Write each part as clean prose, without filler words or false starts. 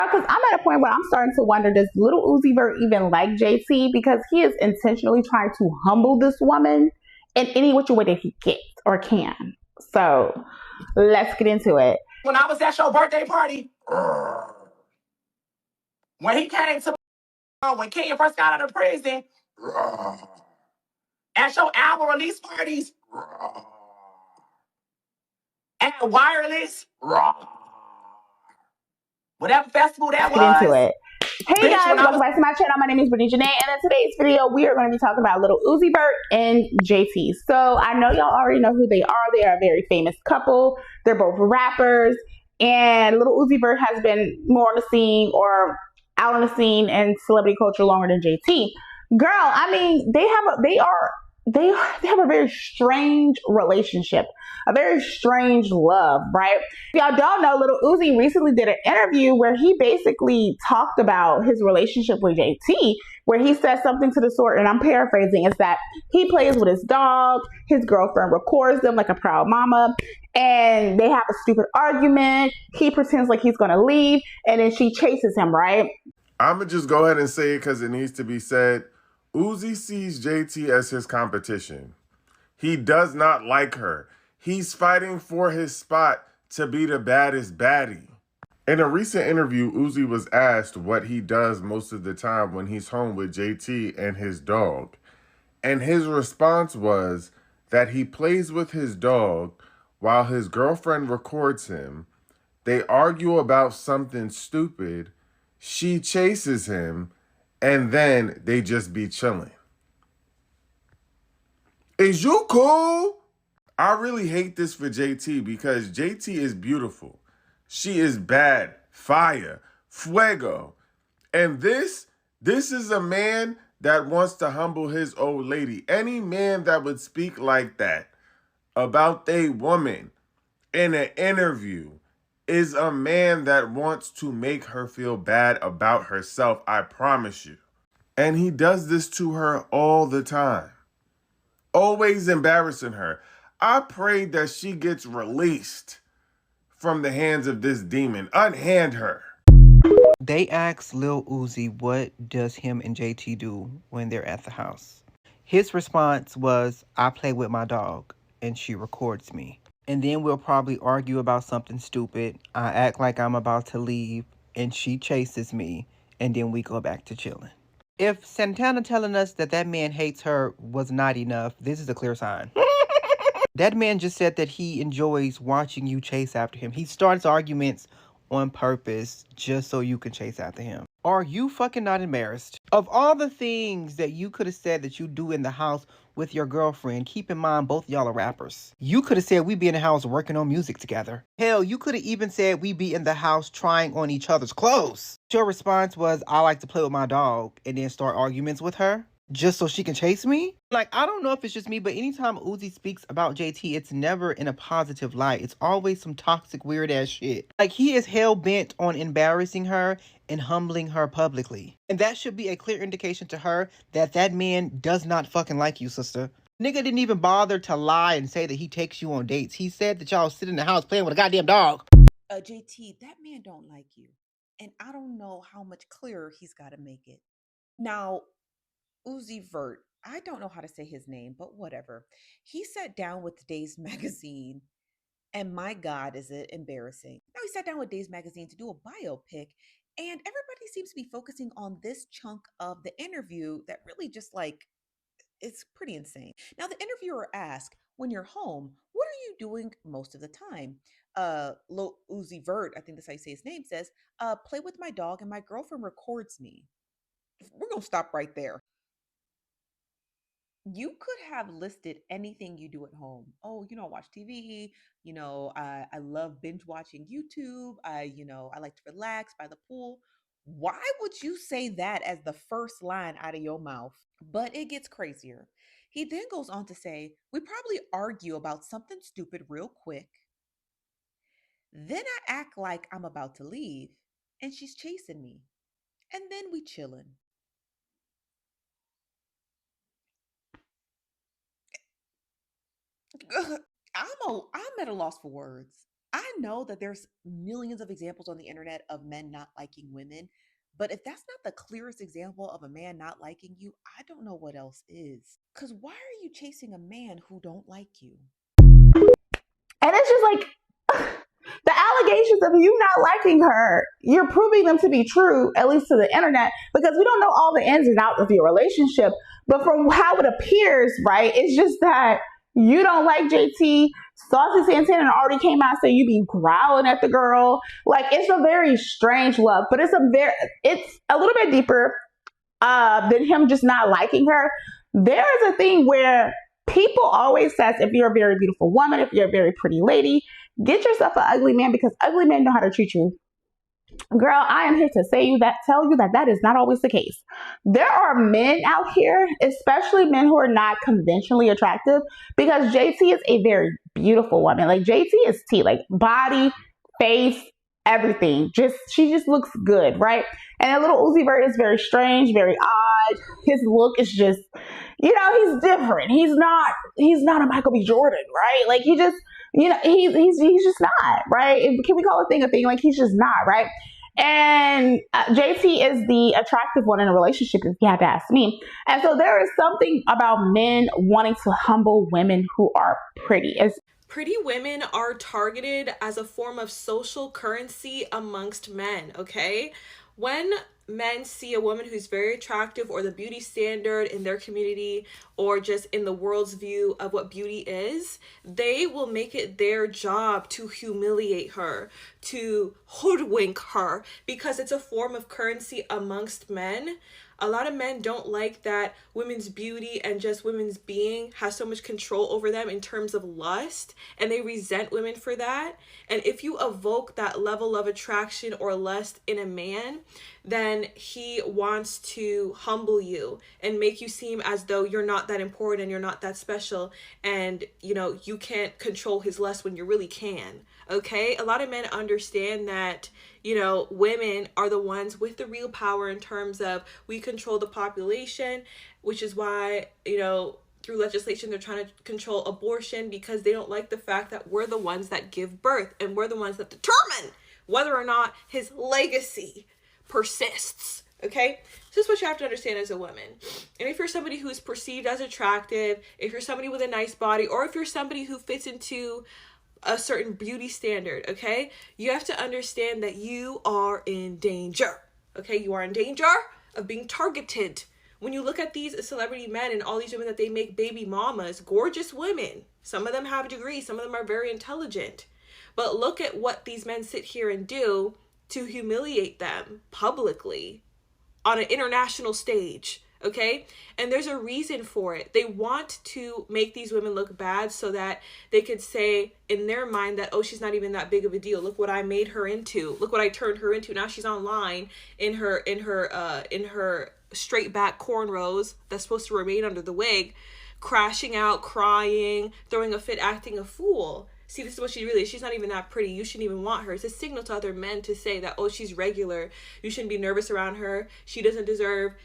Because I'm at a point where I'm starting to wonder, does Lil Uzi Vert even like JT? Because he is intentionally trying to humble this woman in any which way that he gets or can. So let's get into it. When I was at your birthday party, when he came to when Kenya first got out of prison, at your album release parties, at Wireless, whatever festival that Let's get into was. it. Hey Bitch, guys, when I welcome was back to my channel. My name is Brittany and in today's video, we are going to be talking about Lil Uzi Vert and JT. So I know y'all already know who they are. They are a very famous couple. They're both rappers, and Lil Uzi Vert has been more on the scene or out on the scene in celebrity culture longer than JT. Girl, I mean, they have a very strange relationship, a very strange love, right? If y'all don't know, Lil Uzi recently did an interview where he basically talked about his relationship with JT, where he said something to the sort, and I'm paraphrasing, is that he plays with his dog, his girlfriend records them like a proud mama, and they have a stupid argument. He pretends like he's gonna leave, and then she chases him, right? I'm going to just go ahead and say it because it needs to be said. Uzi sees JT as his competition. He does not like her. He's fighting for his spot to be the baddest baddie. In a recent interview, Uzi was asked what he does most of the time when he's home with JT and his dog. And his response was that he plays with his dog while his girlfriend records him. They argue about something stupid. She chases him, and then they just be chilling. Is you cool? I really hate this for JT because JT is beautiful. She is bad, fire, fuego. And this is a man that wants to humble his old lady. Any man that would speak like that about a woman in an interview is a man that wants to make her feel bad about herself, I promise you. And he does this to her all the time, always embarrassing her. I pray that she gets released from the hands of this demon. Unhand her. They asked Lil Uzi what does him and JT do when they're at the house. His response was, I play with my dog and she records me. And then we'll probably argue about something stupid. I act like I'm about to leave and she chases me, and then we go back to chilling. If Santana telling us that that man hates her was not enough, this is a clear sign. That man just said that he enjoys watching you chase after him. He starts arguments on purpose just so you can chase after him. Are you fucking not embarrassed? Of all the things that you could have said that you do in the house with your girlfriend, keep in mind both y'all are rappers. You could have said we be in the house working on music together. Hell, you could have even said we be in the house trying on each other's clothes. Your response was, I like to play with my dog, and then start arguments with her just so she can chase me? Like, I don't know if it's just me, but anytime Uzi speaks about JT, it's never in a positive light. It's always some toxic, weird ass shit. Like, he is hell bent on embarrassing her and humbling her publicly. And that should be a clear indication to her that that man does not fucking like you, sister. Nigga didn't even bother to lie and say that he takes you on dates. He said that y'all sit in the house playing with a goddamn dog. JT, that man don't like you. And I don't know how much clearer he's got to make it. Now, Uzi Vert, I don't know how to say his name, but whatever. He sat down with Days Magazine, and my God, is it embarrassing. Now, he sat down with Days Magazine to do a biopic, and everybody seems to be focusing on this chunk of the interview that really just like, it's pretty insane. Now, the interviewer asked, when you're home, what are you doing most of the time? Lil Uzi Vert, I think that's how you say his name, says, play with my dog and my girlfriend records me. We're going to stop right there. You could have listed anything you do at home. Oh, I watch TV. I love binge watching YouTube. I like to relax by the pool. Why would you say that as the first line out of your mouth? But it gets crazier. He then goes on to say, we probably argue about something stupid real quick. Then I act like I'm about to leave and she's chasing me. And then we chillin'. I'm at a loss for words. I know that there's millions of examples on the internet of men not liking women, but if that's not the clearest example of a man not liking you, I don't know what else is. Cuz why are you chasing a man who don't like you? And it's just like the allegations of you not liking her, you're proving them to be true, at least to the internet, because we don't know all the ins and outs of your relationship. But from how it appears, right, it's just that you don't like JT. Saucy Santana already came out saying you be growling at the girl. Like, it's a very strange love, but it's a little bit deeper than him just not liking her. There is a thing where people always says, if you're a very beautiful woman, if you're a very pretty lady, get yourself an ugly man, because ugly men know how to treat you. Girl, I am here to tell you that is not always the case. There are men out here, especially men who are not conventionally attractive, because JT is a very beautiful woman. Like, JT is T, like body, face, everything. She just looks good, right? And a little Uzi Vert is very strange, very odd. His look is just, he's different. He's not a Michael B. Jordan, right? Like, he just, he's just not, right? Can we call a thing a thing? Like, he's just not, right? And JT is the attractive one in a relationship, if you had to ask me. And so there is something about men wanting to humble women who are pretty. Pretty women are targeted as a form of social currency amongst men, okay? When men see a woman who's very attractive, or the beauty standard in their community, or just in the world's view of what beauty is, they will make it their job to humiliate her, to hoodwink her, because it's a form of currency amongst men. A lot of men don't like that women's beauty and just women's being has so much control over them in terms of lust, and they resent women for that. And if you evoke that level of attraction or lust in a man, then he wants to humble you and make you seem as though you're not that important and you're not that special, and you can't control his lust when you really can. Okay, a lot of men understand that women are the ones with the real power in terms of we control the population, which is why, through legislation, they're trying to control abortion, because they don't like the fact that we're the ones that give birth, and we're the ones that determine whether or not his legacy persists. Okay, this is what you have to understand as a woman. And if you're somebody who's perceived as attractive, if you're somebody with a nice body, or if you're somebody who fits into a certain beauty standard, okay, you have to understand that you are in danger. Okay, you are in danger of being targeted. When you look at these celebrity men and all these women that they make baby mamas, gorgeous women, some of them have degrees, some of them are very intelligent, but look at what these men sit here and do to humiliate them publicly on an international stage. Okay, and there's a reason for it. They want to make these women look bad so that they could say in their mind that, oh, she's not even that big of a deal. Look what I made her into. Look what I turned her into. Now she's online in her straight back cornrows that's supposed to remain under the wig, crashing out, crying, throwing a fit, acting a fool. See, this is what she really is. She's not even that pretty. You shouldn't even want her. It's a signal to other men to say that, oh, she's regular. You shouldn't be nervous around her. She doesn't deserve,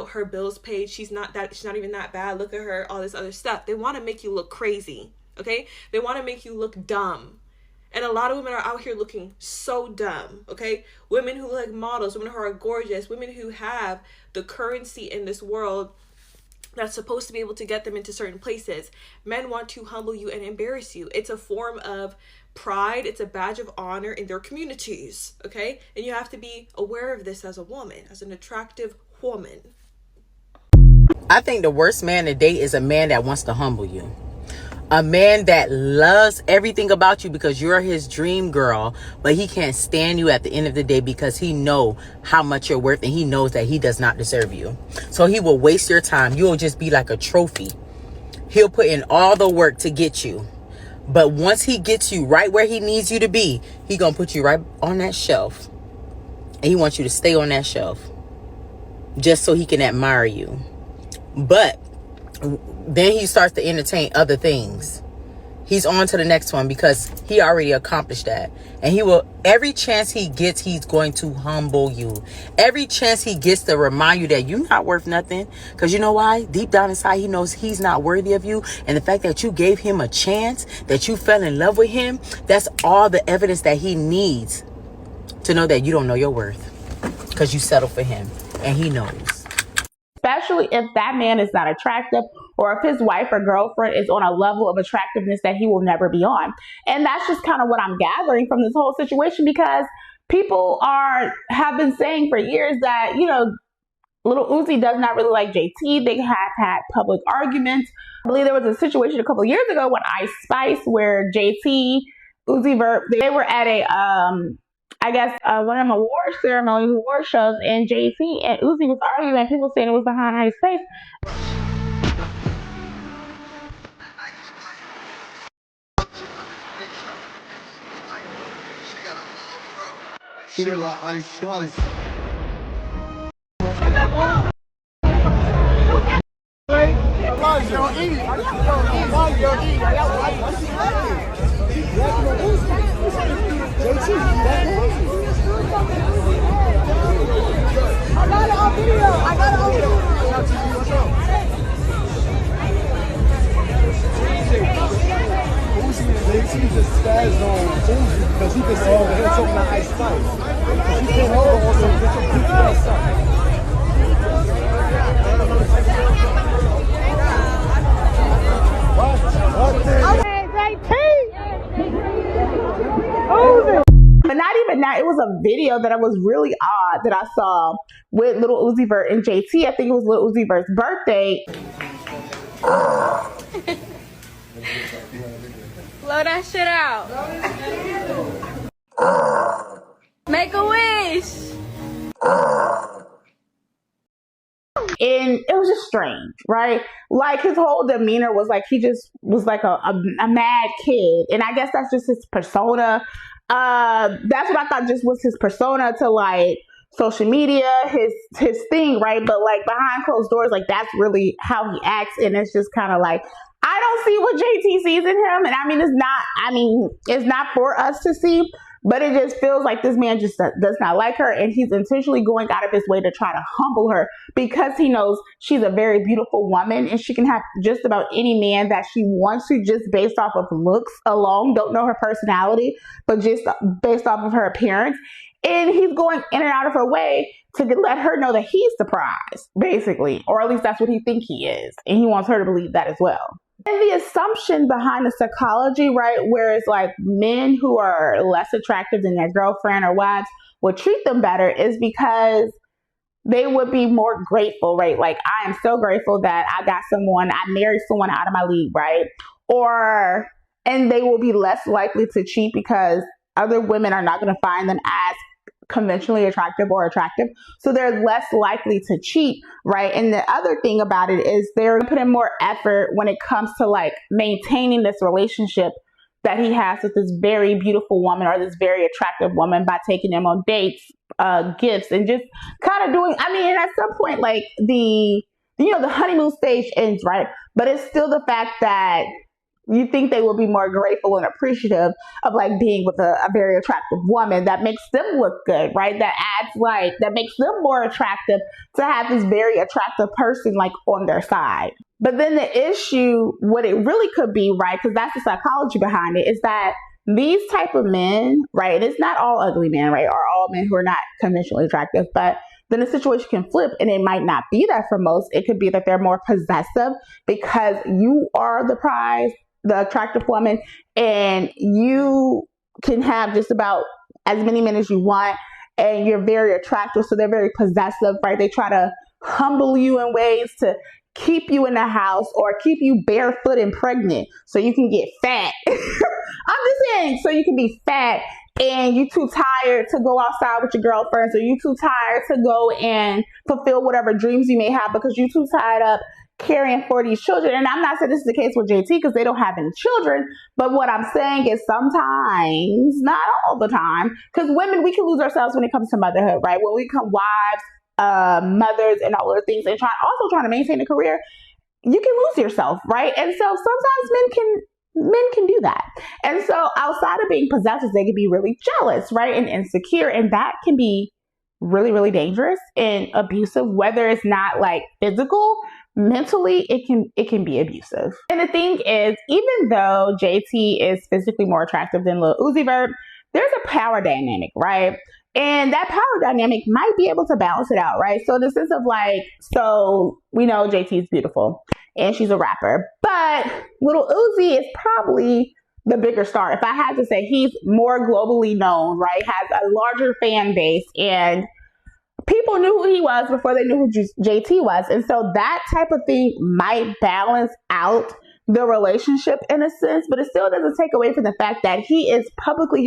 her bills paid. She's not even that bad. Look at her, all this other stuff. They want to make you look crazy, okay? They want to make you look dumb. And a lot of women are out here looking so dumb, okay? Women who look like models, women who are gorgeous, women who have the currency in this world that's supposed to be able to get them into certain places. Men want to humble you and embarrass you. It's a form of pride. It's a badge of honor in their communities, okay? And you have to be aware of this as a woman, as an attractive woman. I think the worst man to date is a man that wants to humble you. A man that loves everything about you because you're his dream girl, but he can't stand you at the end of the day because he knows how much you're worth and he knows that he does not deserve you. So he will waste your time. You'll just be like a trophy. He'll put in all the work to get you. But once he gets you right where he needs you to be, he gonna put you right on that shelf. And he wants you to stay on that shelf just so he can admire you. But then he starts to entertain other things. he's on to the next one because he already accomplished that. And he will, every chance he gets, he's going to humble you. Every chance he gets to remind you that you're not worth nothing. Because you know why? Deep down inside, he knows he's not worthy of you. And the fact that you gave him a chance, that you fell in love with him, that's all the evidence that he needs to know that you don't know your worth. Because you settle for him. And he knows. Especially if that man is not attractive, or if his wife or girlfriend is on a level of attractiveness that he will never be on. And that's just kind of what I'm gathering from this whole situation, because people have been saying for years that, you know, Lil Uzi does not really like JT. They have had public arguments. I believe there was a situation a couple of years ago when Ice Spice, where JT, Uzi Vert, they were at a I guess one of them award ceremonies, award shows, and JT and Uzi was arguing. People saying it was behind Ice Spice. JT just spazzed on Uzi because he been saying that he'll choke my Ice Spice. He came over on some get your goofy ass up. But not even that, it was a video that was really odd that I saw with Lil Uzi Vert and JT. I think it was Lil Uzi Vert's birthday. Blow that shit out. Make a wish. And it was just strange, right? Like his whole demeanor was like he just was like a mad kid. And I guess that's just his persona. That's what I thought just was his persona to like social media, his thing, right? But like behind closed doors, like that's really how he acts. And it's just kind of like, I don't see what JT sees in him. And it's not for us to see, but it just feels like this man just does not like her. And he's intentionally going out of his way to try to humble her because he knows she's a very beautiful woman and she can have just about any man that she wants to, just based off of looks alone. Don't know her personality, but just based off of her appearance. And he's going in and out of her way to let her know that he's the prize, basically. Or at least that's what he thinks he is. And he wants her to believe that as well. And the assumption behind the psychology, right, where it's like men who are less attractive than their girlfriend or wives would treat them better, is because they would be more grateful, right? Like, I am so grateful that I married someone out of my league, right? And they will be less likely to cheat because other women are not going to find them as conventionally attractive or attractive. So they're less likely to cheat, right? And the other thing about it is they're putting more effort when it comes to like maintaining this relationship that he has with this very beautiful woman or this very attractive woman by taking them on dates, gifts, and just kind of doing, and at some point, like the honeymoon stage ends, right? But it's still the fact that you think they will be more grateful and appreciative of like being with a very attractive woman that makes them look good, right? That makes them more attractive to have this very attractive person like on their side. But then the issue, what it really could be, right? Because that's the psychology behind it, is that these type of men, right? And it's not all ugly men, right? Or all men who are not conventionally attractive, but then the situation can flip and it might not be that for most. It could be that they're more possessive because you are the prize, the attractive woman, and you can have just about as many men as you want, and you're very attractive, so they're very possessive, right? They try to humble you in ways to keep you in the house or keep you barefoot and pregnant so you can get fat. I'm just saying, so you can be fat and you too tired to go outside with your girlfriends, or you too tired to go and fulfill whatever dreams you may have because you too tied up caring for these children. And I'm not saying this is the case with JT because they don't have any children, but what I'm saying is sometimes, not all the time, because women, we can lose ourselves when it comes to motherhood, right? When we become wives, mothers, and all other things, and also trying to maintain a career, you can lose yourself, right? And so sometimes men men can do that. And so outside of being possessive, they can be really jealous, right? And insecure. And that can be really, really dangerous and abusive, whether it's not like physical, mentally, it can be abusive. And the thing is, even though JT is physically more attractive than Lil Uzi Vert, there's a power dynamic, right? And that power dynamic might be able to balance it out, right? So in the sense of like, so we know JT is beautiful and she's a rapper, but Lil Uzi is probably the bigger star. If I had to say, he's more globally known, right? Has a larger fan base, and people knew who he was before they knew who JT was. And so that type of thing might balance out the relationship in a sense, but it still doesn't take away from the fact that he is publicly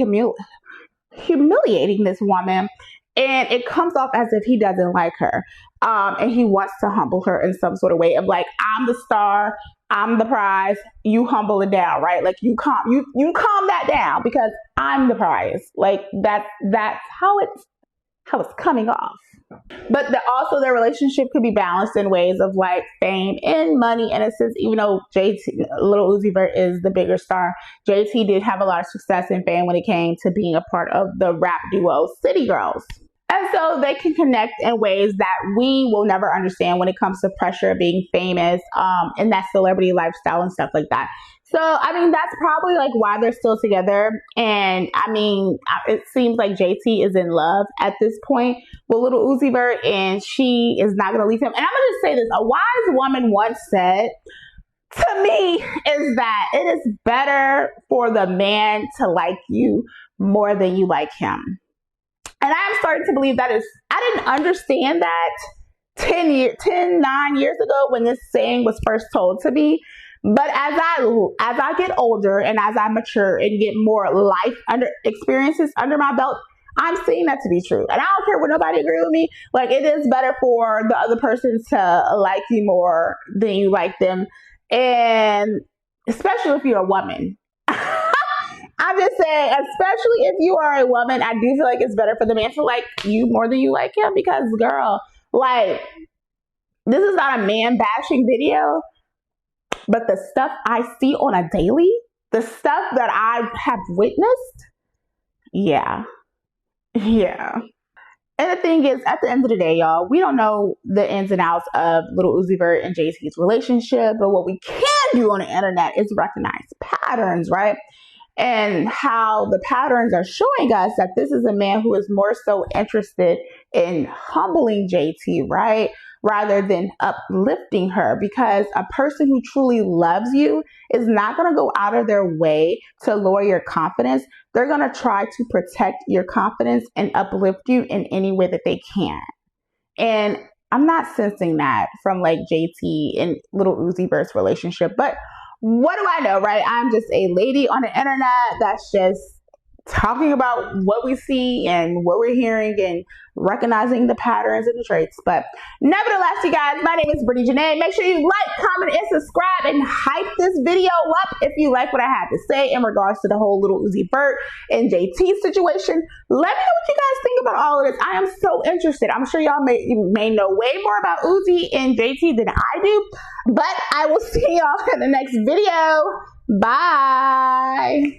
humiliating this woman, and it comes off as if he doesn't like her, and he wants to humble her in some sort of way of like, I'm the star, I'm the prize, you humble it down, right? Like you calm that down because I'm the prize. Like that's how it's coming off. But also their relationship could be balanced in ways of like fame and money in a sense. Even though Lil Uzi Vert is the bigger star, JT did have a lot of success and fame when it came to being a part of the rap duo City Girls. And so they can connect in ways that we will never understand when it comes to pressure, being famous, and that celebrity lifestyle and stuff like that. So, I mean, that's probably like why they're still together. And I mean, it seems like JT is in love at this point with Lil Uzi Vert, and she is not going to leave him. And I'm going to say this, a wise woman once said to me is that it is better for the man to like you more than you like him. And I'm starting to believe that I didn't understand that 9 years ago when this saying was first told to me. But as I get older and as I mature and get more life experiences under my belt, I'm seeing that to be true. And I don't care what nobody agree with me. Like, it is better for the other person to like you more than you like them. And especially if you're a woman. I'm just saying, especially if you are a woman, I do feel like it's better for the man to like you more than you like him, because girl, like, this is not a man bashing video, but the stuff I see on a daily, the stuff that I have witnessed, yeah. And the thing is, at the end of the day, y'all, we don't know the ins and outs of Lil Uzi Vert and JT's relationship, but what we can do on the internet is recognize patterns, right? And how the patterns are showing us that this is a man who is more so interested in humbling JT, right? Rather than uplifting her, because a person who truly loves you is not going to go out of their way to lower your confidence. They're going to try to protect your confidence and uplift you in any way that they can. And I'm not sensing that from like JT and Lil Uzi Vert's relationship, but what do I know, right? I'm just a lady on the internet that's just talking about what we see and what we're hearing and recognizing the patterns and the traits. But nevertheless, you guys, my name is Brittany. Make sure you like, comment, and subscribe and hype this video up if you like what I had to say in regards to the whole Lil Uzi Vert and JT situation. Let me know what you guys think about all of this. I am so interested. I'm sure y'all may know way more about Uzi and JT than I do, but I will see y'all in the next video. Bye.